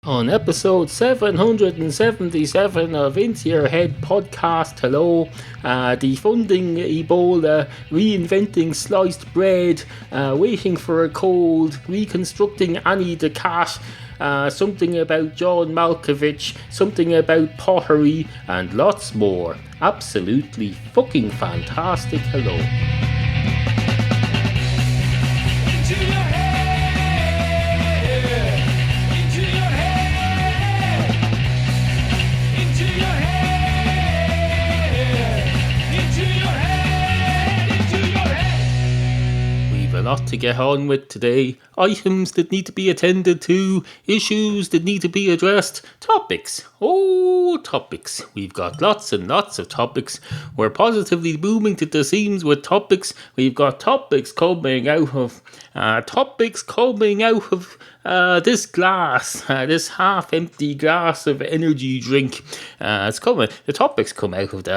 On episode 777 of Into Your Head podcast, hello, defunding Ebola, reinventing sliced bread, waiting for a cold, reconstructing Annie the cat, something about John Malkovich, something about pottery, and lots more. Absolutely fucking fantastic, hello. A lot to get on with today. Items that need to be attended to, issues that need to be addressed, topics. Oh, topics. We've got lots and lots of topics. We're positively booming to the seams with topics. We've got topics coming out of this glass, this half-empty glass of energy drink. It's coming. The topics come out of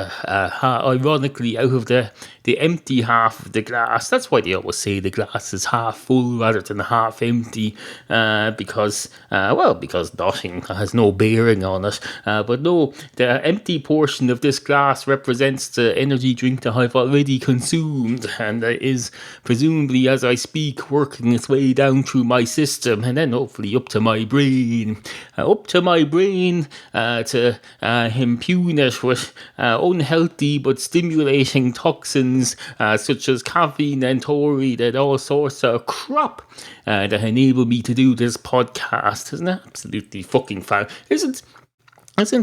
ironically, out of the empty half of the glass. That's why they always say the glass is half full rather than half empty, because nothing has no bearing on it. But no, the empty portion of this glass represents the energy drink that I've already consumed, and that is presumably, as I speak, working its way down through my system, and then hopefully up to my brain, to impugn it with unhealthy but stimulating toxins such as caffeine and taurine and all sorts of crap that enable me to do this podcast. Isn't that absolutely fucking fun? Isn't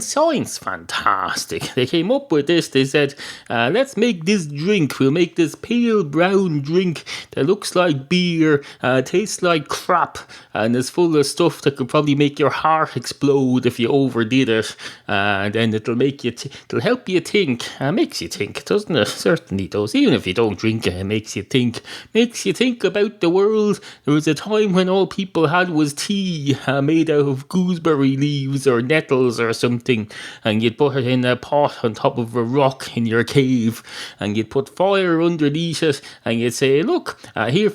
science fantastic? They came up with this. They said, let's make this drink. We'll make this pale brown drink that looks like beer, tastes like crap, and is full of stuff that could probably make your heart explode if you overdid it. And then it'll help you think. Makes you think, doesn't it? Certainly does. Even if you don't drink it, it makes you think. Makes you think about the world. There was a time when all people had was tea made out of gooseberry leaves or nettles or something, and you'd put it in a pot on top of a rock in your cave, and you'd put fire underneath it, and you'd say, look, here,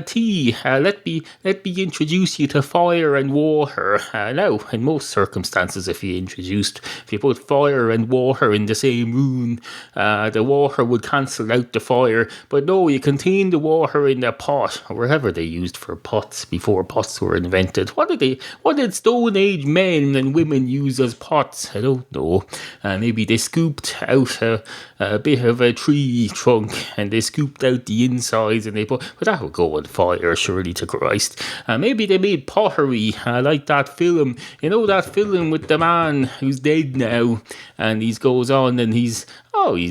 tea, let me introduce you to fire and water. Now, in most circumstances, if you put fire and water in the same room, the water would cancel out the fire, but no, you contain the water in the pot, or wherever they used for pots before pots were invented. What did Stone Age men and women use as pots? I don't know. Maybe they scooped out a bit of a tree trunk, and they scooped out the insides, and but that would go on fire, surely to Christ. Maybe they made pottery, like that film. You know that film with the man who's dead now, and he goes on and he's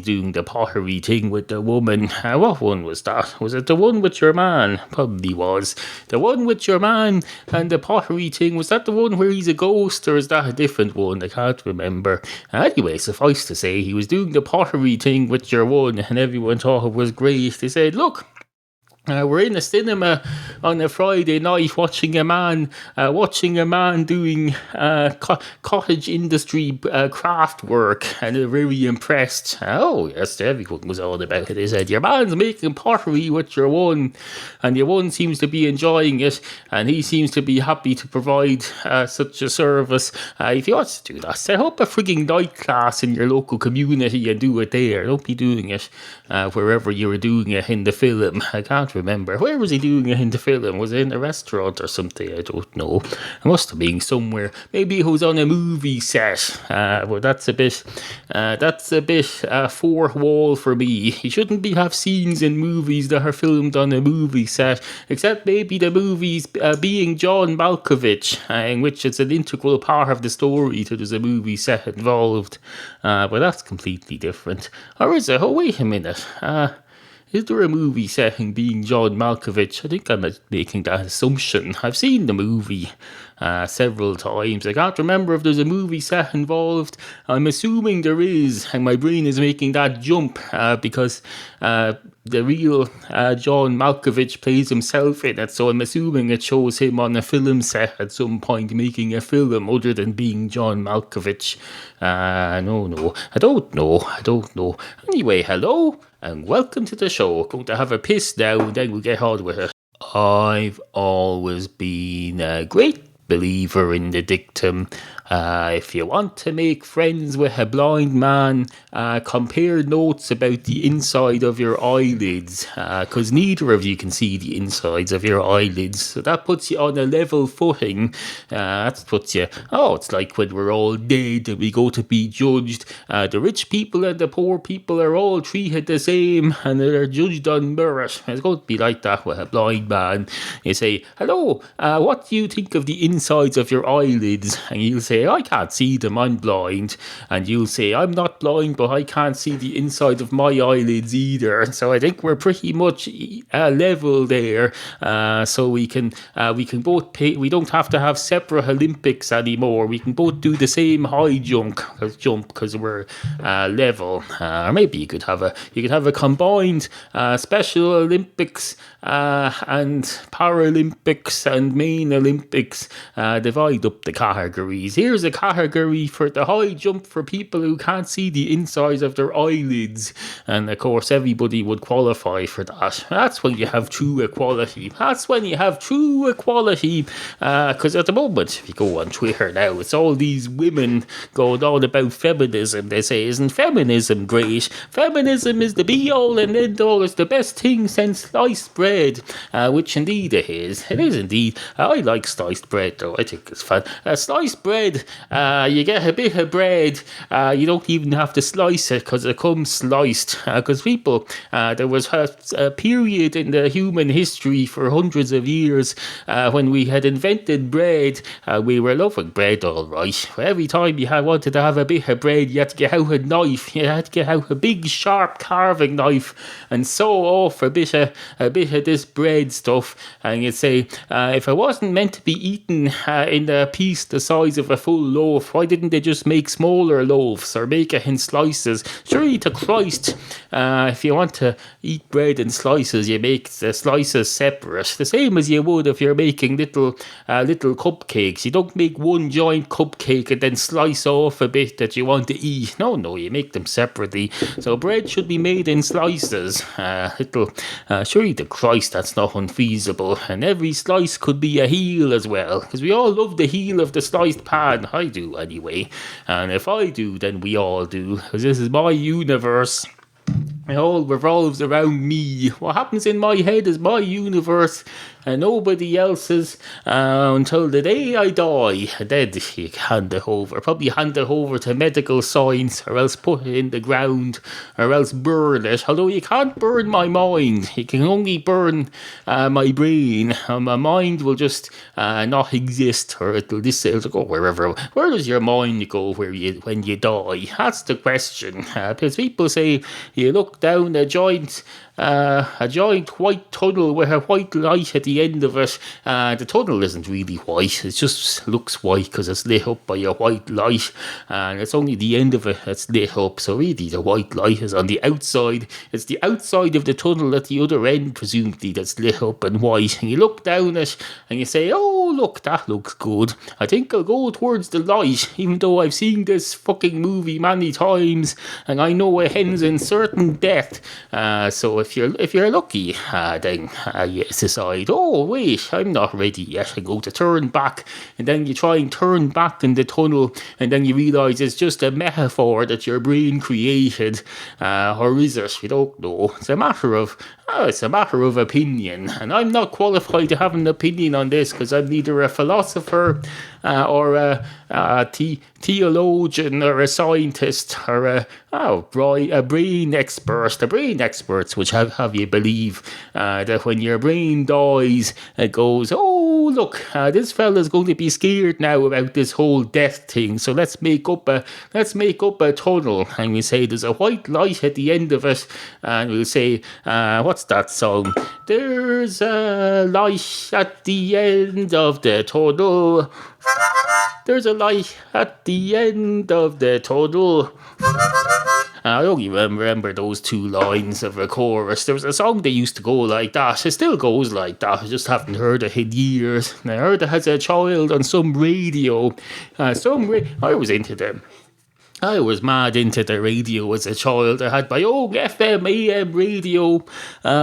doing the pottery thing with the woman. What one was that? Was it the one with your man? Probably was. The one with your man and the pottery thing. Was that the one where he's a ghost, or is that a different one? I can't remember. Anyway, suffice to say, he was doing the pottery thing with your one, and everyone thought it was great. They said, look, we're in a cinema on a Friday night watching a man doing cottage industry craft work, and they're very impressed. Oh yes, everyone was all about it. They said, your man's making pottery with your one, and your one seems to be enjoying it, and he seems to be happy to provide such a service. If you want to do that, set up a frigging night class in your local community and do it there. Don't be doing it wherever you were doing it in the film. I can't remember. Where was he doing it in the film? Was it in a restaurant or something? I don't know. It must have been somewhere. Maybe it was on a movie set. Well, that's a bit fourth wall for me. You shouldn't have scenes in movies that are filmed on a movie set, except maybe the movies being John Malkovich, in which it's an integral part of the story that there's a movie set involved. But that's completely different. Or is it? Oh, wait a minute. Is there a movie setting being John Malkovich? I think I'm making that assumption. I've seen the movie several times. I can't remember if there's a movie set involved. I'm assuming there is, and my brain is making that jump because the real John Malkovich plays himself in it, so I'm assuming it shows him on a film set at some point making a film other than being John Malkovich. No, I don't know. Anyway, hello and welcome to the show. I'm going to have a piss now and then we'll get on with it. I've always been a great believer in the dictum, if you want to make friends with a blind man, compare notes about the inside of your eyelids, because neither of you can see the insides of your eyelids. So that puts you on a level footing. That puts you, it's like when we're all dead and we go to be judged. The rich people and the poor people are all treated the same and they're judged on merit. It's going to be like that with a blind man. You say, hello, what do you think of the insides of your eyelids? And you'll say, I can't see them, I'm blind. And you'll say, I'm not blind, but I can't see the inside of my eyelids either. So I think we're pretty much level there. So we can both pay. We don't have to have separate Olympics anymore. We can both do the same high jump because we're level. Or maybe you could have a combined Special Olympics and Paralympics and main Olympics. Divide up the categories. Here's a category for the high jump for people who can't see the insides of their eyelids, and of course everybody would qualify for that. That's when you have true equality. Because at the moment, if you go on Twitter now, it's all these women going on about feminism. They say, isn't feminism great? Feminism is the be all and end all. It's the best thing since sliced bread, which indeed it is. It is indeed. I like sliced bread though. I think it's fun. Sliced bread, you get a bit of bread. You don't even have to slice it because it comes sliced. Because people, there was a period in the human history for hundreds of years when we had invented bread. We were loving bread all right. Every time you wanted to have a bit of bread, you had to get out a knife. You had to get out a big sharp carving knife and sew off a bit of this bread stuff. And you'd say, if it wasn't meant to be eaten in a piece the size of a full loaf, why didn't they just make smaller loaves or make it in slices? Surely to Christ, if you want to eat bread in slices, you make the slices separate, the same as you would if you're making little cupcakes. You don't make one giant cupcake and then slice off a bit that you want to eat. No, you make them separately. So bread should be made in slices. Surely to Christ, that's not unfeasible. And every slice could be a heel as well, because we all love the heel of the sliced pan. I do anyway. And if I do, then we all do, because this is my universe. It all revolves around me. What happens in my head is my universe and nobody else's until the day I die. And then you hand it over. Probably hand it over to medical science, or else put it in the ground, or else burn it. Although you can't burn my mind. You can only burn my brain. My mind will just not exist, or it'll go wherever. Where does your mind go when you die? That's the question. Because people say you look down a giant white tunnel with a white light at the end of it. The tunnel isn't really white, it just looks white because it's lit up by a white light, and it's only the end of it that's lit up. So really the white light is on the outside. It's the outside of the tunnel at the other end, presumably, that's lit up and white, and you look down it and you say, oh look, that looks good, I think I'll go towards the light, even though I've seen this fucking movie many times and I know it ends in certain death. So if you're lucky, then you decide, oh wait, I'm not ready yet, I go to turn back, and then you try and turn back in the tunnel, and then you realise it's just a metaphor that your brain created, or is it? You don't know. It's a matter of opinion, and I'm not qualified to have an opinion on this because I'm neither a philosopher or a theologian or a scientist or a brain expert. The brain experts which have you believe that when your brain dies, it goes, oh look, this fella's going to be scared now about this whole death thing, so let's make up a tunnel, and we say there's a white light at the end of it, and we'll say, what's that song? There's a light at the end of the tunnel. There's a light at the end of the tunnel. I don't even remember those two lines of a chorus. There was a song that used to go like that. It still goes like that. I just haven't heard it in years. And I heard it as a child on some radio. I was into them. I was mad into the radio as a child. I had my own FM AM radio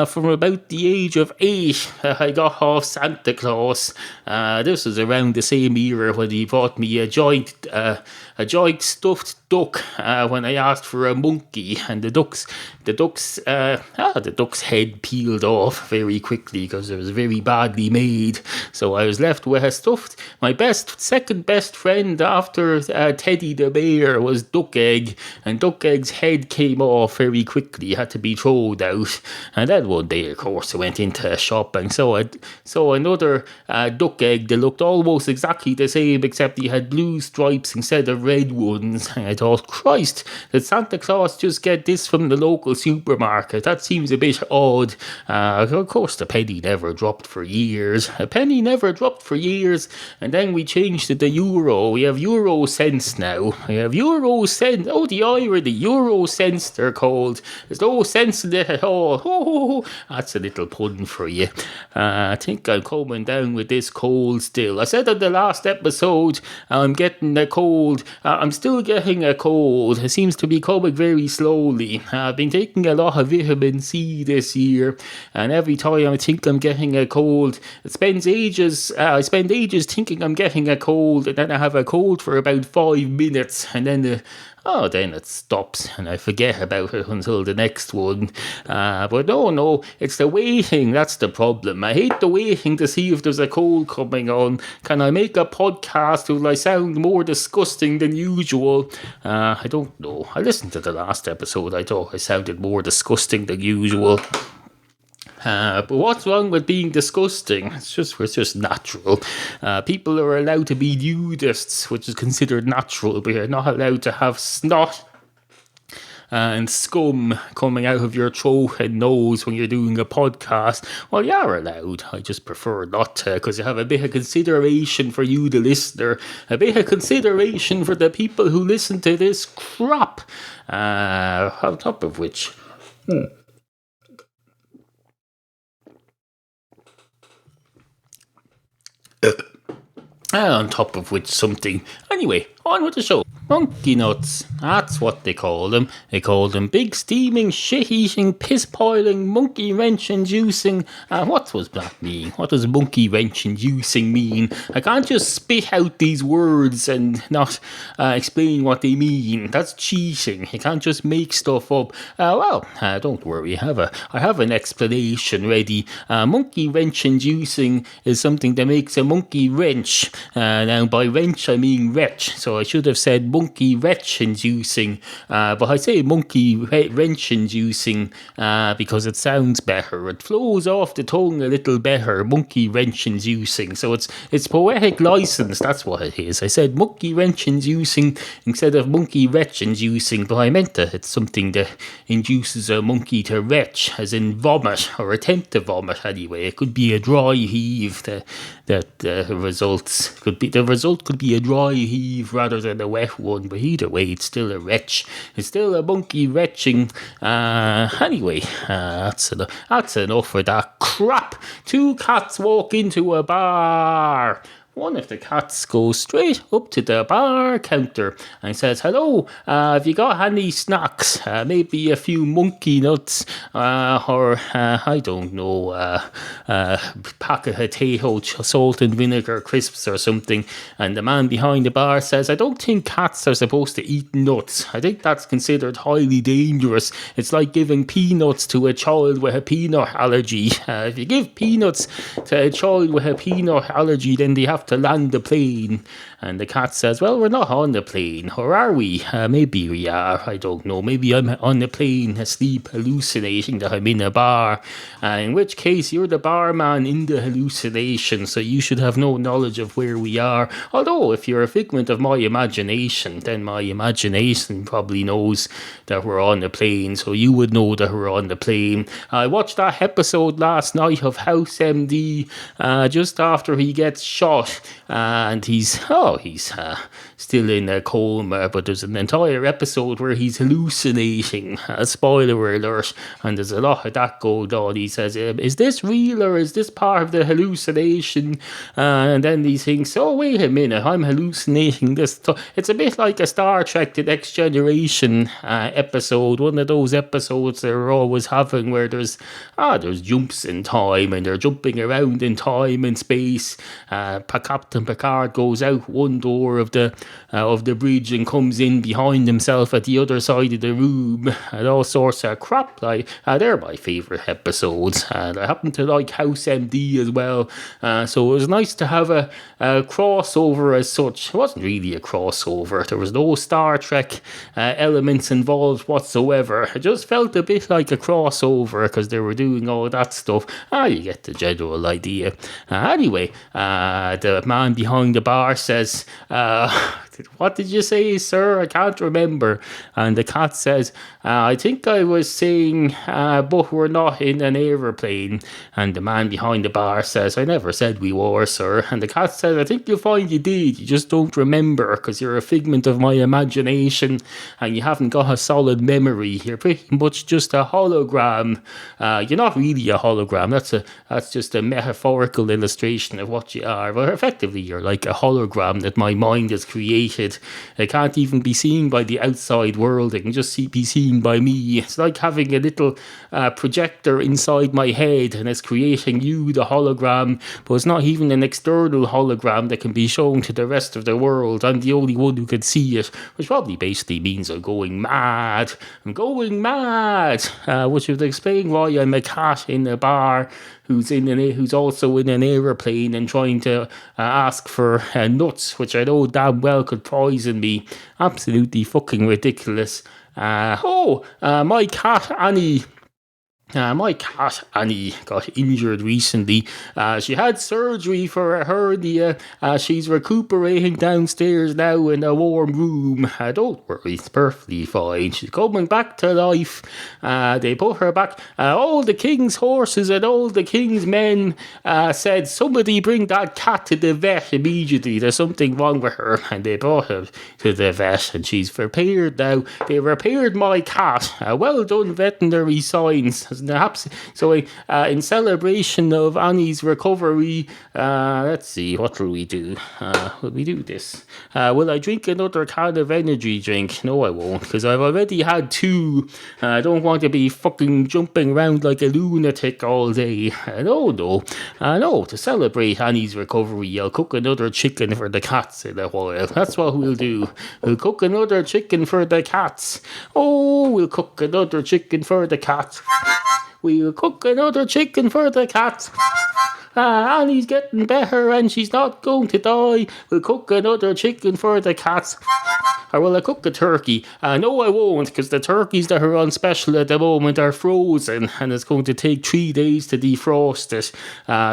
from about the age of 8. I got off Santa Claus. This was around the same era when he bought me a giant stuffed duck when I asked for a monkey, and the duck's head peeled off very quickly because it was very badly made. So I was left with a my second best friend after Teddy the bear was Duck Egg, and Duck Egg's head came off very quickly, had to be thrown out. And then one day, of course, I went into a shop and saw another Duck Egg that looked almost exactly the same, except he had blue stripes instead of red ones. And I thought, Christ, did Santa Claus just get this from the local supermarket? That seems a bit odd. Of course, the penny never dropped for years. A penny never dropped for years, and then we changed to the euro. We have euro cents now. We have euro cents. Oh, the irony, euro cents they're called. There's no sense in it at all. Oh, that's a little pun for you. I think I'm coming down with this cold still. I said on the last episode I'm getting a cold. I'm still getting a cold. It seems to be coming very slowly. I've been taking a lot of vitamin C this year, and every time I think I'm getting a cold, I spend ages thinking I'm getting a cold, and then I have a cold for about 5 minutes, and then then it stops and I forget about it until the next one. But no, it's the waiting. That's the problem. I hate the waiting to see if there's a cold coming on. Can I make a podcast? Will I sound more disgusting than usual? I don't know. I listened to the last episode. I thought I sounded more disgusting than usual. But what's wrong with being disgusting? It's just natural. People are allowed to be nudists, which is considered natural, but you're not allowed to have snot and scum coming out of your throat and nose when you're doing a podcast. Well, you're allowed. I just prefer not to, because you have a bit of consideration for you, the listener, a bit of consideration for the people who listen to this crap. On top of which... on top of which something. Anyway, on with the show. Monkey nuts. That's what they call them. They call them big, steaming, shit-eating, piss-piling, monkey-wrench-inducing. What does that mean? What does monkey-wrench-inducing mean? I can't just spit out these words and not explain what they mean. That's cheating. You can't just make stuff up. Don't worry. I have an explanation ready. Monkey-wrench-inducing is something that makes a monkey wrench. Now, by wrench, I mean wretch. So I should have said monkey wretch inducing, but I say monkey wrench inducing because it sounds better. It flows off the tongue a little better. Monkey wrench inducing. So it's poetic license. That's what it is. I said monkey wrench inducing instead of monkey wretch inducing, but I meant that it's something that induces a monkey to retch, as in vomit or attempt to vomit. Anyway, it could be a dry heave. The result could be a dry heave rather than a wet one, but either way, it's still a retch. It's still a monkey retching. Anyway, that's enough of that crap. 2 cats walk into a bar. One of the cats goes straight up to the bar counter and says, "Hello, have you got any snacks? Maybe a few monkey nuts, or I don't know, pack of potato salt and vinegar crisps or something." And the man behind the bar says, "I don't think cats are supposed to eat nuts. I think that's considered highly dangerous. It's like giving peanuts to a child with a peanut allergy. If you give peanuts to a child with a peanut allergy, then they have to land the plane." And the cat says, "Well, we're not on the plane, or are we? Maybe we are, I don't know. Maybe I'm on the plane asleep, hallucinating that I'm in a bar, in which case you're the barman in the hallucination, so you should have no knowledge of where we are. Although, if you're a figment of my imagination, then my imagination probably knows that we're on the plane, so you would know that we're on the plane. I watched that episode last night of House MD, just after he gets shot, and he's, no, he's still in a coma, but there's an entire episode where he's hallucinating. Spoiler alert. And there's a lot of that going on. He says, is this real or is this part of the hallucination? And then he thinks, oh, wait a minute, I'm hallucinating this. It's a bit like a Star Trek The Next Generation episode, one of those episodes they're always having where there's jumps in time and they're jumping around in time and space. Captain Picard goes out one door of the bridge and comes in behind himself at the other side of the room, and all sorts of crap. Like they're my favourite episodes, and I happen to like House MD as well. So it was nice to have a crossover as such. It wasn't really a crossover. There was no Star Trek elements involved whatsoever. It just felt a bit like a crossover because they were doing all that stuff. You get the general idea. Anyway, the man behind the bar says, what did you say, sir? I can't remember. And the cat says, I think I was saying, but we're not in an aeroplane. And the man behind the bar says, I never said we were, sir. And the cat says, I think you'll find you did. You just don't remember because you're a figment of my imagination and you haven't got a solid memory. You're pretty much just a hologram. You're not really a hologram. That's just a metaphorical illustration of what you are. But effectively, you're like a hologram that my mind has created. It can't even be seen by the outside world. It can just be seen by me. It's like having a little projector inside my head and it's creating you, the hologram, but it's not even an external hologram that can be shown to the rest of the world. I'm the only one who can see it, which probably basically means I'm going mad. Which would explain why I'm a cat in a bar who's also in an aeroplane and trying to ask for nuts, which I know damn well could poison me. Absolutely fucking ridiculous. My cat Annie. My cat Annie got injured recently. She had surgery for a hernia. She's recuperating downstairs now in a warm room. Don't worry, it's perfectly fine. She's coming back to life. They put her back. All the king's horses and all the king's men said, somebody bring that cat to the vet immediately. There's something wrong with her. And they brought her to the vet and she's repaired now. They repaired my cat. Well done, veterinary science. So in celebration of Annie's recovery, let's see, what will we do? Will we do this? Will I drink another can of energy drink? No, I won't, because I've already had 2. I don't want to be fucking jumping around like a lunatic all day. No, to celebrate Annie's recovery, I'll cook another chicken for the cats in a while. That's what we'll do. We'll cook another chicken for the cats. We'll cook another chicken for the cats. We'll cook another chicken for the cats. Annie's getting better and she's not going to die. We'll cook another chicken for the cats. Or will I cook a turkey? No, I won't, because the turkeys that are on special at the moment are frozen and it's going to take 3 days to defrost it.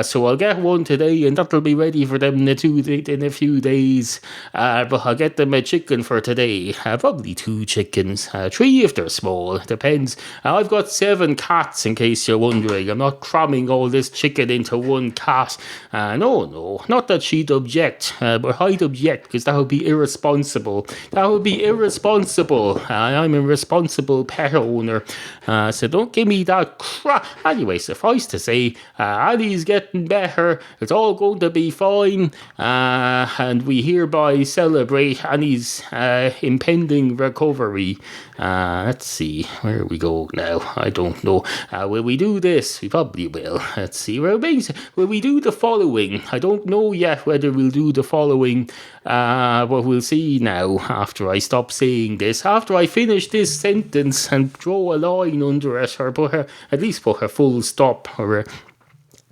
So I'll get one today and that'll be ready for them in a few days. But I'll get them a chicken for today. Probably 2 chickens. 3 if they're small. It depends. I've got 7 cats, in case you're wondering. I'm not cramming all this chicken into one cat. No, not that she'd object, but I'd object because that would be irresponsible. I'm a responsible pet owner, so don't give me that crap. Anyway, suffice to say, Annie's getting better. It's all going to be fine, and we hereby celebrate Annie's impending recovery. Let's see, where we go now? I don't know. Will we do this? We probably will. Let's see. Will we do the following? I don't know yet whether we'll do the following, but we'll see now after I stop saying this. After I finish this sentence and draw a line under it, or at least put a full stop, or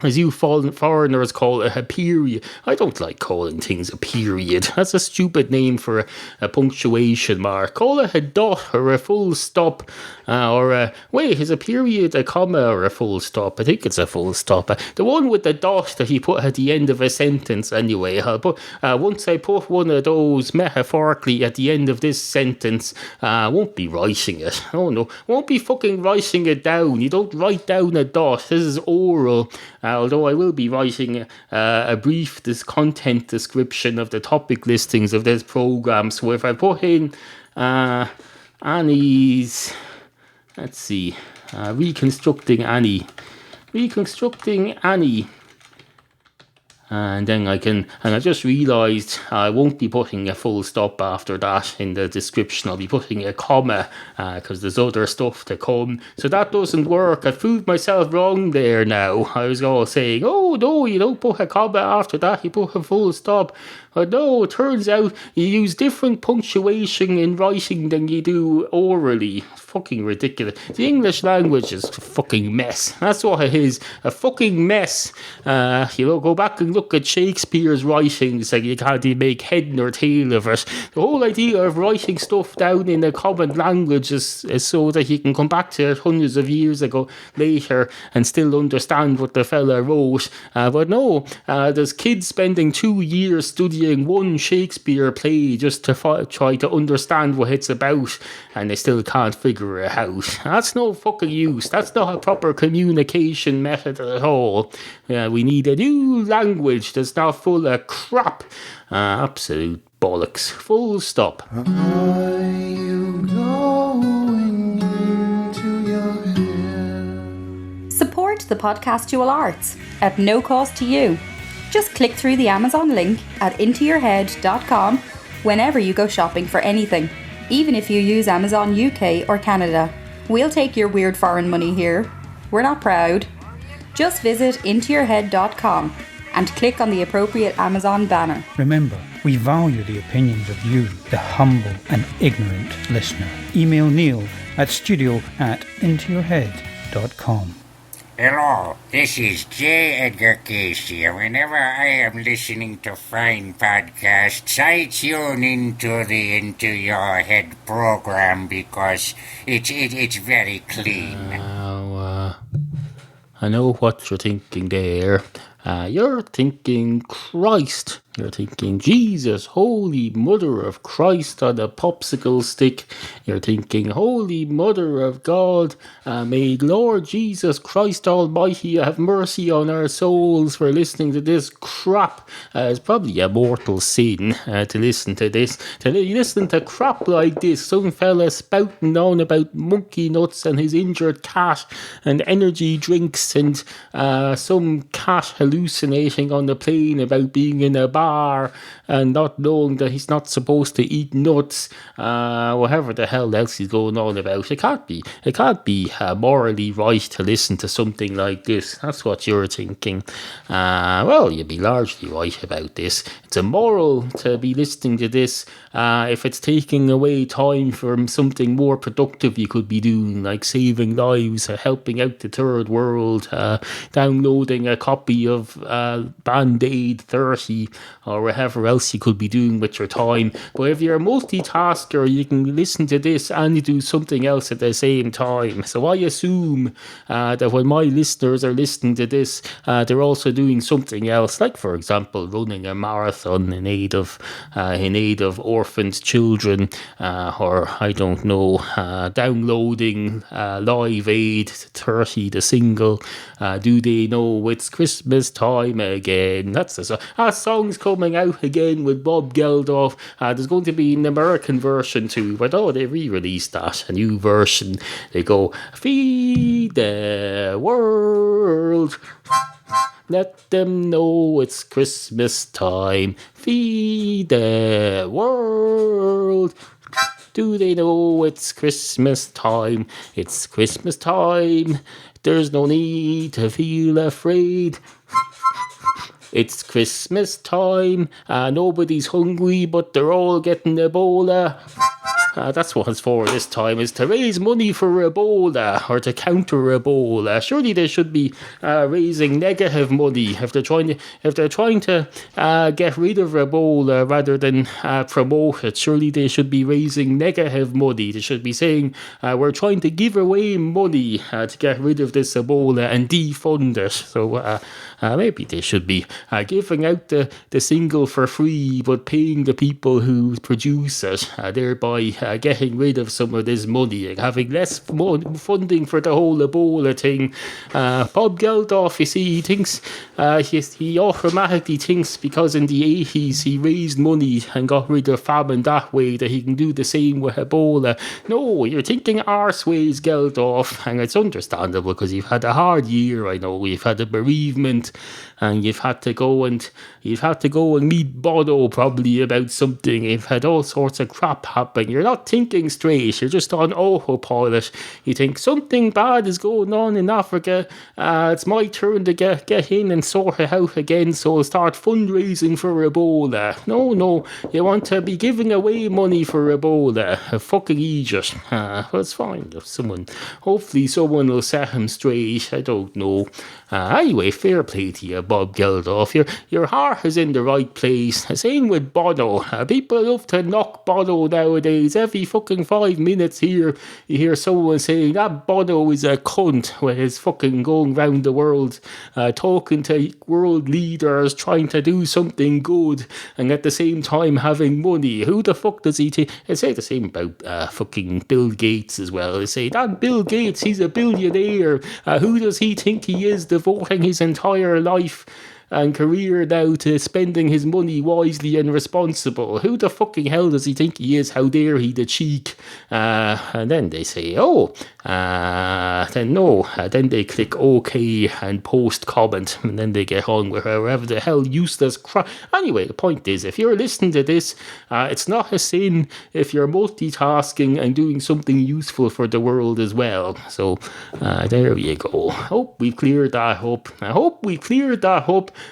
as you foreigners call it, a period. I don't like calling things a period. That's a stupid name for a punctuation mark. Call it a dot or a full stop. Is a period a comma or a full stop? I think it's a full stop. The one with the dot that you put at the end of a sentence anyway. I'll put, once I put one of those metaphorically at the end of this sentence, I won't be writing it. Oh no, won't be fucking writing it down. You don't write down a dot. This is oral. although I will be writing a brief content description of the topic listings of this program. So if I put in Annie's, let's see, reconstructing Annie, and then and I just realised I won't be putting a full stop after that in the description. I'll be putting a comma because there's other stuff to come. So that doesn't work. I proved myself wrong there now. I was all saying, oh no, you don't put a comma after that, you put a full stop. But no, it turns out you use different punctuation in writing than you do orally. Fucking ridiculous. The English language is a fucking mess. That's what it is. A fucking mess. Go back and look at Shakespeare's writings and you can't even make head nor tail of it. The whole idea of writing stuff down in a common language is so that you can come back to it hundreds of years ago later and still understand what the fella wrote. But no, there's kids spending 2 years studying one Shakespeare play just to try to understand what it's about, and they still can't figure it out. That's no fucking use. That's not a proper communication method at all. We need a new language that's not full of crap. Absolute bollocks. Full stop. Are you going into your head? Support the Podcastual Arts at no cost to you. Just click through the Amazon link at intoyourhead.com whenever you go shopping for anything, even if you use Amazon UK or Canada. We'll take your weird foreign money here. We're not proud. Just visit intoyourhead.com and click on the appropriate Amazon banner. Remember, we value the opinions of you, the humble and ignorant listener. Email Neal at studio@intoyourhead.com. Hello, this is J. Edgar Casey, and whenever I am listening to fine podcasts, I tune into the Into Your Head program because it's very clean. I know what you're thinking there. You're thinking Christ. You're thinking Jesus, Holy Mother of Christ on a popsicle stick. You're thinking Holy Mother of God, may Lord Jesus Christ Almighty have mercy on our souls for listening to this crap. It's probably a mortal sin to listen to this. To listen to crap like this, some fella spouting on about monkey nuts and his injured cat and energy drinks and some cat hallucinating on the plane about being in a bar and not knowing that he's not supposed to eat nuts, whatever the hell else he's going on about. It can't be morally right to listen to something like this. That's what you're thinking. Well, you'd be largely right about this. It's immoral to be listening to this if it's taking away time from something more productive you could be doing, like saving lives, helping out the third world, downloading a copy of Band-Aid 30 or whatever else you could be doing with your time. But if you're a multitasker, you can listen to this and you do something else at the same time. So I assume that when my listeners are listening to this, they're also doing something else, like for example running a marathon in aid of orphaned children, or I don't know, downloading Live Aid 30, the single. Do they know it's Christmas time again? That's that song's coming out again with Bob Geldof. There's going to be an American version too, but they re-released that, a new version. They go, feed the world, let them know it's Christmas time. Feed the world. Do they know it's Christmas time? It's Christmas time. There's no need to feel afraid. It's Christmas time. Nobody's hungry, but they're all getting Ebola. That's what it's for this time, is to raise money for Ebola, or to counter Ebola. Surely they should be raising negative money if they're trying to get rid of Ebola rather than promote it. Surely they should be raising negative money. They should be saying we're trying to give away money to get rid of this Ebola and defund it. So maybe they should be giving out the single for free, but paying the people who produce it, thereby getting rid of some of this money and having less funding for the whole Ebola thing. Bob Geldof, you see, he thinks, he automatically thinks because in the 80s he raised money and got rid of famine that way, that he can do the same with Ebola. No, you're thinking arseways, Geldof, and it's understandable because you've had a hard year. I know you've had a bereavement, and you've had to go and meet Bono probably about something. You've had all sorts of crap happen. You're not thinking straight. You're just on autopilot. You think something bad is going on in Africa. It's my turn to get in and sort it out again. So I'll start fundraising for Ebola. No, you want to be giving away money for Ebola. Fucking Egypt. That's fine. Hopefully someone will set him straight. I don't know. Anyway, fair play to you, Bob Geldof. Your heart is in the right place. Same with Bono. People love to knock Bono nowadays. Every fucking 5 minutes here, you hear someone saying that Bono is a cunt when he's fucking going round the world, talking to world leaders, trying to do something good, and at the same time having money. Who the fuck does he think? They say the same about fucking Bill Gates as well. They say that Bill Gates, he's a billionaire. Who does he think he is, devoting his entire life and career now to spending his money wisely and responsible? Who the fucking hell does he think he is? How dare he, the cheek? And then they say, then they click OK and post comment, and then they get on with whoever the hell useless crap. Anyway, the point is, if you're listening to this, it's not a sin if you're multitasking and doing something useful for the world as well. So there you go. Hope we cleared that up.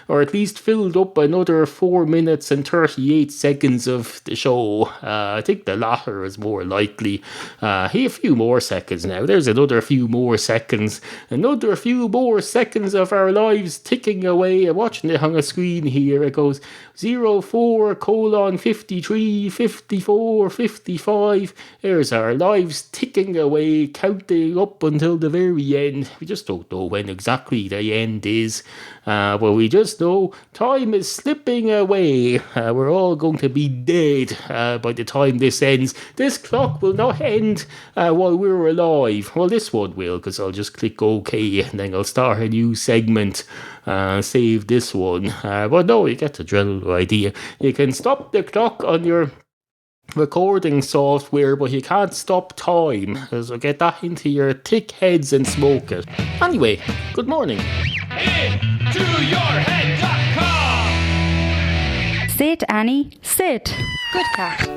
Or at least filled up another 4 minutes and 38 seconds of the show. I think the latter is more likely. A few more seconds now. There's another few more seconds. Another few more seconds of our lives ticking away. I'm watching it on a screen here. It goes 04:53, 54, 55. There's our lives ticking away, counting up until the very end. We just don't know when exactly the end is. But we just know time is slipping away. We're all going to be dead by the time this ends. This clock will not end while we're alive. Well, this one will, because I'll just click OK and then I'll start a new segment. Save this one. But no, you get the general idea. You can stop the clock on your recording software, but you can't stop time. So get that into your thick heads and smoke it. Anyway, good morning. Sit, Annie, sit. Good cat.